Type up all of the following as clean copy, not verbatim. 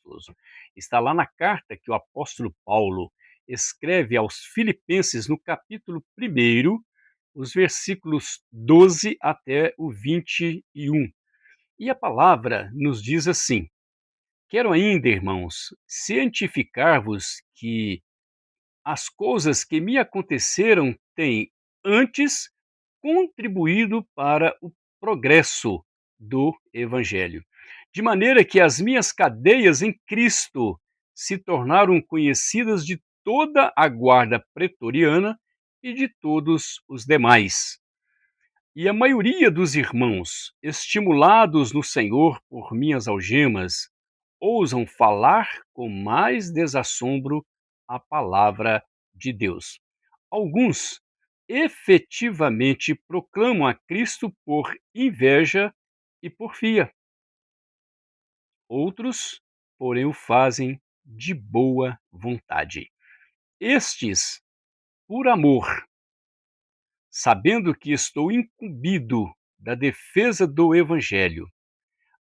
gostoso. Está lá na carta que o apóstolo Paulo escreve aos Filipenses, no capítulo 1, os versículos 12 até o 21. E a palavra nos diz assim: Quero ainda, irmãos, cientificar-vos que as coisas que me aconteceram têm antes contribuído para o progresso do Evangelho, de maneira que as minhas cadeias em Cristo se tornaram conhecidas de toda a guarda pretoriana e de todos os demais. E a maioria dos irmãos, estimulados no Senhor por minhas algemas, ousam falar com mais desassombro a palavra de Deus. Alguns efetivamente proclamam a Cristo por inveja e porfia. Outros, porém, o fazem de boa vontade. Estes, por amor, sabendo que estou incumbido da defesa do Evangelho.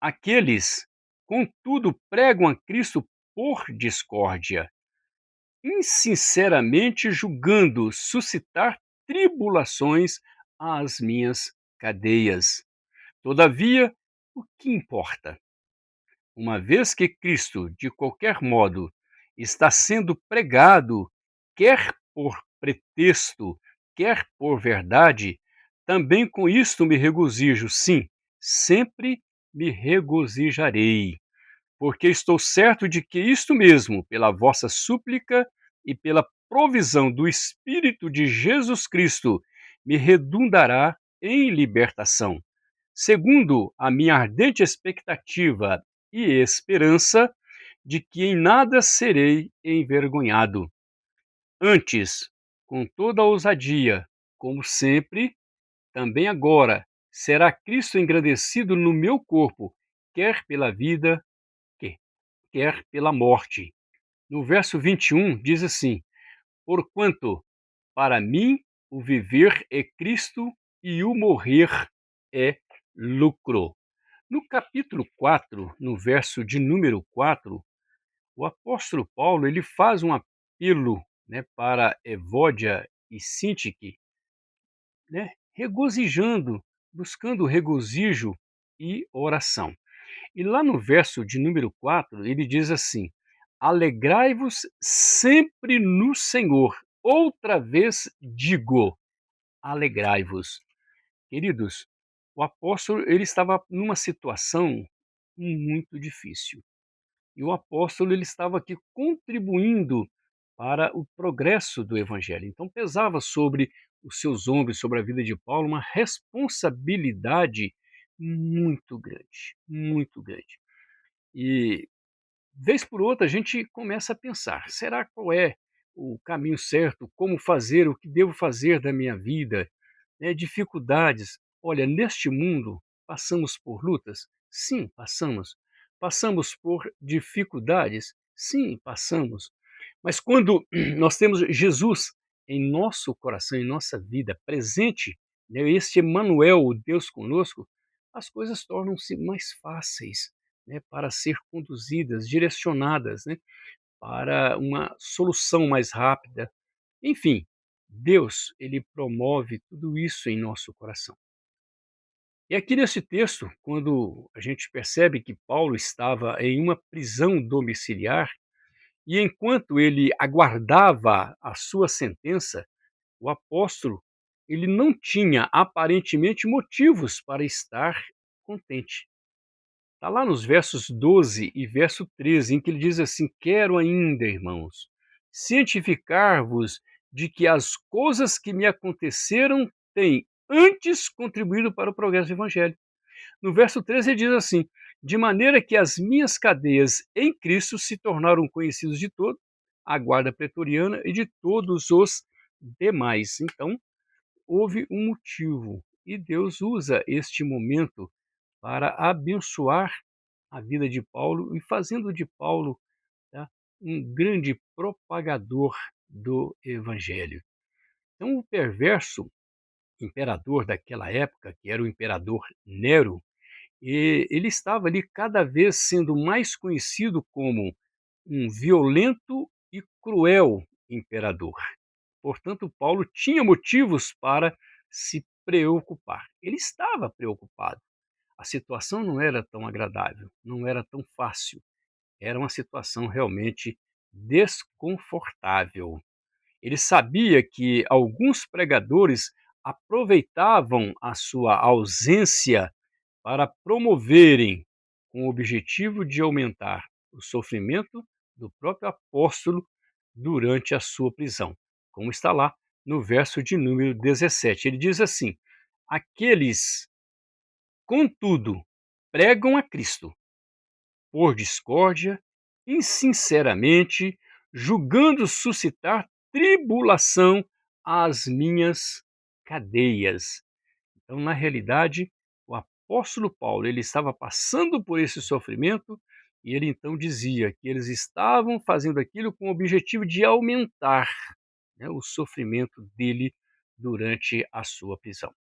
Aqueles, contudo, pregam a Cristo por discórdia, insinceramente julgando suscitar tribulações às minhas cadeias. Todavia, o que importa? Uma vez que Cristo, de qualquer modo, está sendo pregado, quer por pretexto, quer por verdade, também com isto me regozijo, sim, sempre me regozijarei, porque estou certo de que isto mesmo, pela vossa súplica e pela provisão do Espírito de Jesus Cristo, me redundará em libertação, segundo a minha ardente expectativa e esperança de que em nada serei envergonhado. Antes, com toda a ousadia, como sempre, também agora, será Cristo engrandecido no meu corpo, quer pela vida, quer pela morte. No verso 21 diz assim: Porquanto para mim o viver é Cristo e o morrer é lucro. No capítulo 4, no verso de número 4, o apóstolo Paulo ele faz um apelo, para Evódia e Sintique, regozijando, buscando regozijo e oração. E lá no verso de número 4, ele diz assim: Alegrai-vos sempre no Senhor. Outra vez digo, alegrai-vos. Queridos, o apóstolo ele estava numa situação muito difícil. E o apóstolo ele estava aqui contribuindo para o progresso do evangelho. Então pesava sobre os seus ombros, sobre a vida de Paulo, uma responsabilidade muito grande, muito grande. E vez por outra a gente começa a pensar: será qual é o caminho certo? Como fazer? O que devo fazer da minha vida? Dificuldades. Olha, neste mundo passamos por lutas? Sim, passamos. Passamos por dificuldades? Sim, passamos. Mas quando nós temos Jesus em nosso coração, em nossa vida, presente, este Emmanuel, o Deus conosco, as coisas tornam-se mais fáceis, para ser conduzidas, direcionadas, para uma solução mais rápida. Enfim, Deus, ele promove tudo isso em nosso coração. E aqui nesse texto, quando a gente percebe que Paulo estava em uma prisão domiciliar, e enquanto ele aguardava a sua sentença, o apóstolo, ele não tinha aparentemente motivos para estar contente. Está lá nos versos 12 e verso 13, em que ele diz assim: Quero ainda, irmãos, cientificar-vos de que as coisas que me aconteceram têm antes contribuído para o progresso do evangelho. No verso 13 ele diz assim: De maneira que as minhas cadeias em Cristo se tornaram conhecidos de todo a guarda pretoriana e de todos os demais. Então, houve um motivo e Deus usa este momento para abençoar a vida de Paulo e fazendo de Paulo, tá, um grande propagador do evangelho. Então, o perverso imperador daquela época, que era o imperador Nero, E ele estava ali cada vez sendo mais conhecido como um violento e cruel imperador. Portanto, Paulo tinha motivos para se preocupar. Ele estava preocupado. A situação não era tão agradável, não era tão fácil. Era uma situação realmente desconfortável. Ele sabia que alguns pregadores aproveitavam a sua ausência para promoverem, com o objetivo de aumentar o sofrimento do próprio apóstolo durante a sua prisão, como está lá no verso de número 17. Ele diz assim: aqueles, contudo, pregam a Cristo por discórdia, insinceramente, julgando suscitar tribulação às minhas cadeias. Então, na realidade, o apóstolo Paulo, ele estava passando por esse sofrimento e ele então dizia que eles estavam fazendo aquilo com o objetivo de aumentar, né, o sofrimento dele durante a sua prisão.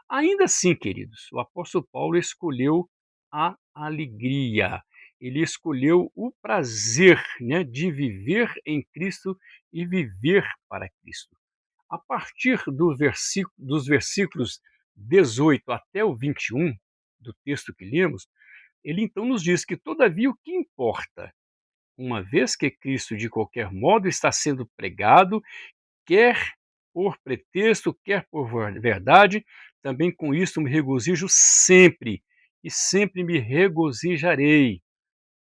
Ainda assim, queridos, o apóstolo Paulo escolheu a alegria. Ele escolheu o prazer, né, de viver em Cristo e viver para Cristo. A partir dos versículos 18 até o 21 do texto que lemos, ele então nos diz que, todavia, o que importa, uma vez que Cristo de qualquer modo está sendo pregado, quer por pretexto, quer por verdade, também com isso me regozijo sempre, e sempre me regozijarei,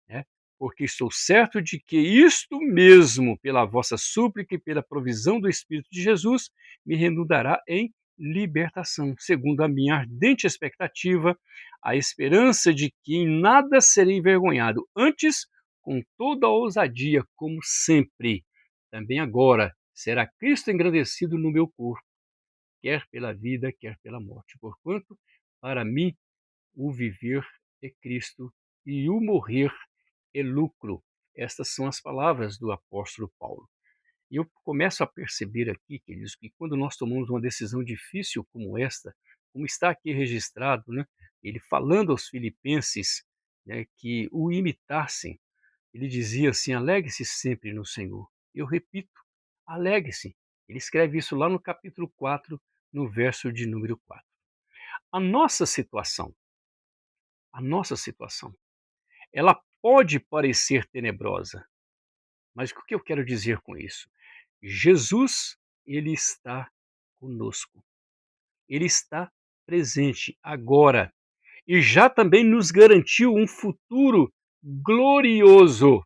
né? Porque estou certo de que isto mesmo, pela vossa súplica e pela provisão do Espírito de Jesus, me redundará em libertação, segundo a minha ardente expectativa, a esperança de que em nada serei envergonhado, antes, com toda a ousadia, como sempre, também agora, será Cristo engrandecido no meu corpo, quer pela vida, quer pela morte. Porquanto, para mim, o viver é Cristo e o morrer é lucro. Estas são as palavras do apóstolo Paulo. E eu começo a perceber aqui, queridos, que quando nós tomamos uma decisão difícil como esta, como está aqui registrado, né, ele falando aos filipenses, né, que o imitassem, ele dizia assim: alegre-se sempre no Senhor. Eu repito, alegre-se. Ele escreve isso lá no capítulo 4, no verso de número 4. A nossa situação, a nossa situação, ela pode parecer tenebrosa, mas o que eu quero dizer com isso? Jesus, ele está conosco. Ele está presente agora e já também nos garantiu um futuro glorioso.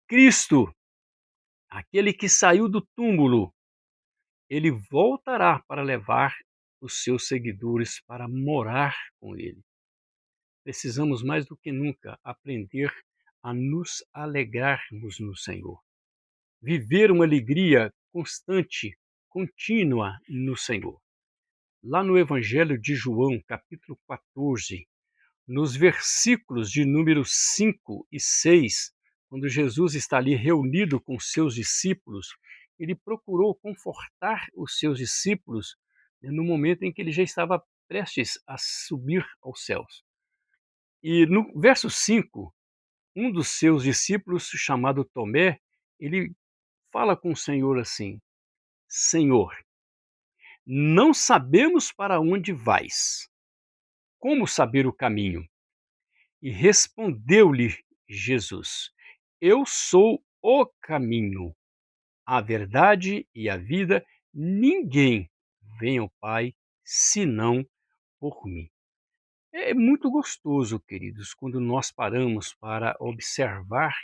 Cristo, aquele que saiu do túmulo, ele voltará para levar os seus seguidores para morar com ele. Precisamos mais do que nunca aprender a nos alegrarmos no Senhor. Viver uma alegria constante, contínua no Senhor. Lá no Evangelho de João, capítulo 14, nos versículos de número 5 e 6, quando Jesus está ali reunido com seus discípulos, ele procurou confortar os seus discípulos, né, no momento em que ele já estava prestes a subir aos céus. E no verso 5, um dos seus discípulos, chamado Tomé, ele fala com o Senhor assim: Senhor, não sabemos para onde vais. Como saber o caminho? E respondeu-lhe Jesus: Eu sou o caminho, a verdade e a vida. Ninguém vem ao Pai senão por mim. É muito gostoso, queridos, quando nós paramos para observar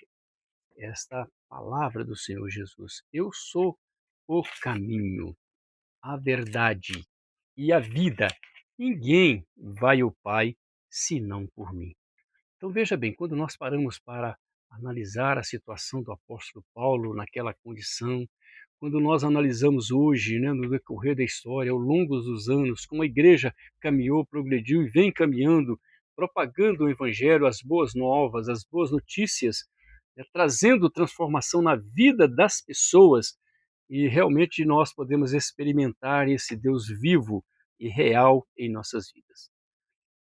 esta palavra do Senhor Jesus. Eu sou o caminho, a verdade e a vida. Ninguém vai ao Pai senão por mim. Então veja bem, quando nós paramos para analisar a situação do apóstolo Paulo naquela condição, quando nós analisamos hoje, né, no decorrer da história, ao longo dos anos, como a igreja caminhou, progrediu e vem caminhando, propagando o evangelho, as boas novas, as boas notícias, né, trazendo transformação na vida das pessoas, e realmente nós podemos experimentar esse Deus vivo e real em nossas vidas.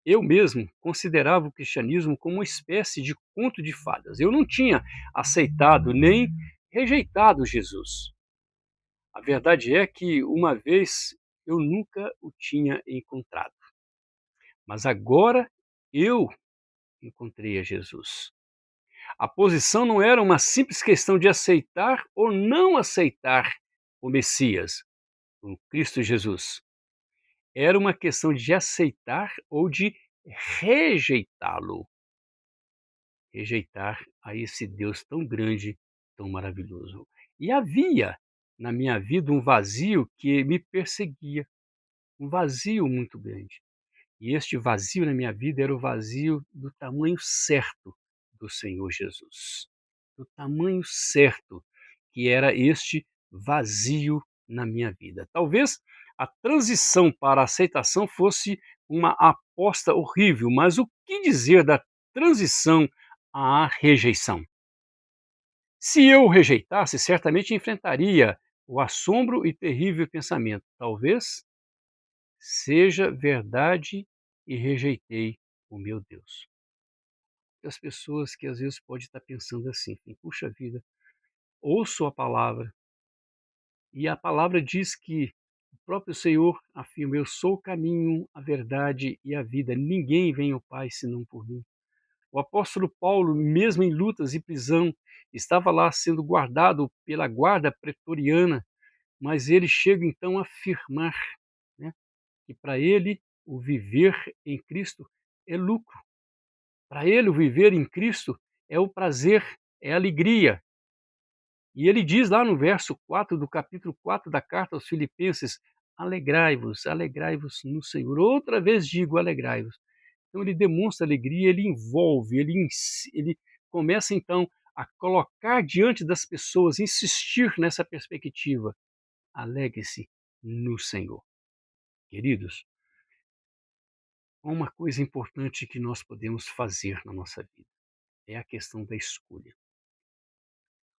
Eu mesmo considerava o cristianismo como uma espécie de conto de fadas. Eu não tinha aceitado nem rejeitado Jesus. A verdade é que uma vez eu nunca o tinha encontrado, mas agora eu encontrei a Jesus. A posição não era uma simples questão de aceitar ou não aceitar o Messias, o Cristo Jesus. Era uma questão de aceitar ou de rejeitá-lo. Rejeitar a esse Deus tão grande, tão maravilhoso. E havia na minha vida um vazio que me perseguia, um vazio muito grande. E este vazio na minha vida era o vazio do tamanho certo do Senhor Jesus. Do tamanho certo que era este vazio na minha vida. Talvez a transição para a aceitação fosse uma aposta horrível, mas o que dizer da transição à rejeição? Se eu o rejeitasse, certamente enfrentaria o assombro e terrível pensamento. Talvez seja verdade e rejeitei o meu Deus. As pessoas que às vezes podem estar pensando assim, puxa vida, ouço a palavra e a palavra diz que o próprio Senhor afirma, eu sou o caminho, a verdade e a vida, ninguém vem ao Pai senão por mim. O apóstolo Paulo, mesmo em lutas e prisão, estava lá sendo guardado pela guarda pretoriana, mas ele chega então a afirmar, né, que para ele o viver em Cristo é lucro. Para ele o viver em Cristo é o prazer, é a alegria. E ele diz lá no verso 4 do capítulo 4 da carta aos Filipenses: alegrai-vos, alegrai-vos no Senhor. Outra vez digo, alegrai-vos. Então ele demonstra alegria, ele envolve, ele começa então a colocar diante das pessoas, insistir nessa perspectiva. Alegre-se no Senhor. Queridos, há uma coisa importante que nós podemos fazer na nossa vida, é a questão da escolha.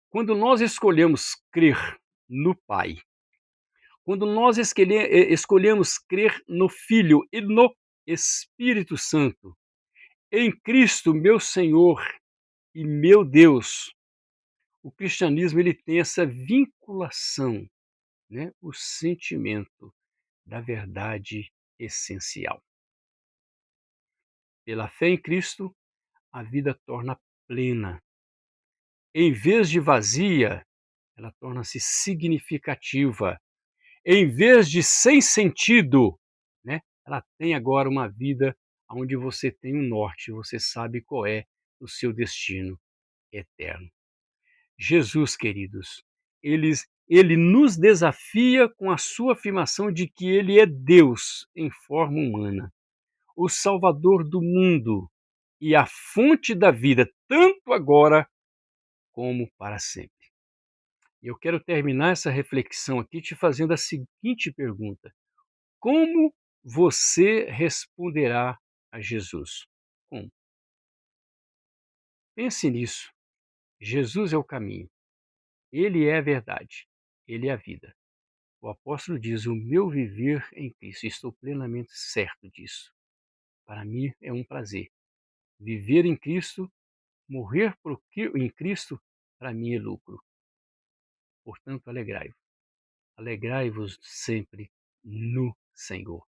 Quando nós escolhemos crer no Pai, quando nós escolhemos crer no Filho e no Espírito Santo, em Cristo, meu Senhor e meu Deus, o cristianismo ele tem essa vinculação, né? O sentimento da verdade essencial. Pela fé em Cristo, a vida torna plena. Em vez de vazia, ela torna-se significativa. Em vez de sem sentido, né, ela tem agora uma vida onde você tem um norte, você sabe qual é o seu destino eterno. Jesus, queridos, ele nos desafia com a sua afirmação de que ele é Deus em forma humana, o Salvador do mundo e a fonte da vida, tanto agora como para sempre. Eu quero terminar essa reflexão aqui te fazendo a seguinte pergunta: como você responderá a Jesus? Como? Pense nisso. Jesus é o caminho, ele é a verdade, ele é a vida. O apóstolo diz: o meu viver em Cristo, estou plenamente certo disso. Para mim é um prazer. Viver em Cristo, morrer em Cristo, para mim é lucro. Portanto, alegrai-vos. Alegrai-vos sempre no Senhor.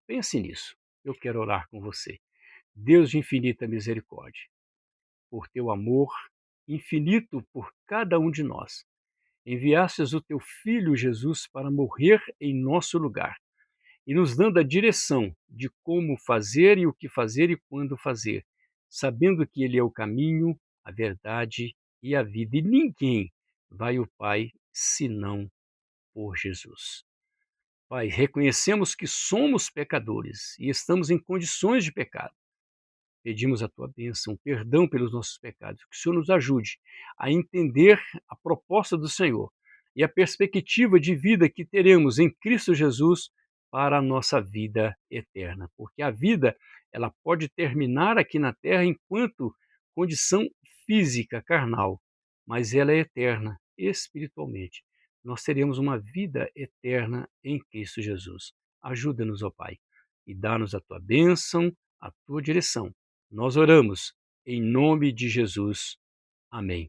Pense nisso. Eu quero orar com você. Deus de infinita misericórdia, por teu amor infinito por cada um de nós, enviastes o teu Filho Jesus para morrer em nosso lugar e nos dando a direção de como fazer e o que fazer e quando fazer, sabendo que Ele é o caminho, a verdade e a vida, e ninguém vai ao Pai senão por Jesus. Pai, reconhecemos que somos pecadores e estamos em condições de pecado. Pedimos a tua bênção, perdão pelos nossos pecados, que o Senhor nos ajude a entender a proposta do Senhor e a perspectiva de vida que teremos em Cristo Jesus para a nossa vida eterna. Porque a vida, ela pode terminar aqui na terra enquanto condição física, carnal, mas ela é eterna espiritualmente. Nós teremos uma vida eterna em Cristo Jesus. Ajuda-nos, ó Pai, e dá-nos a tua bênção, a tua direção. Nós oramos em nome de Jesus. Amém.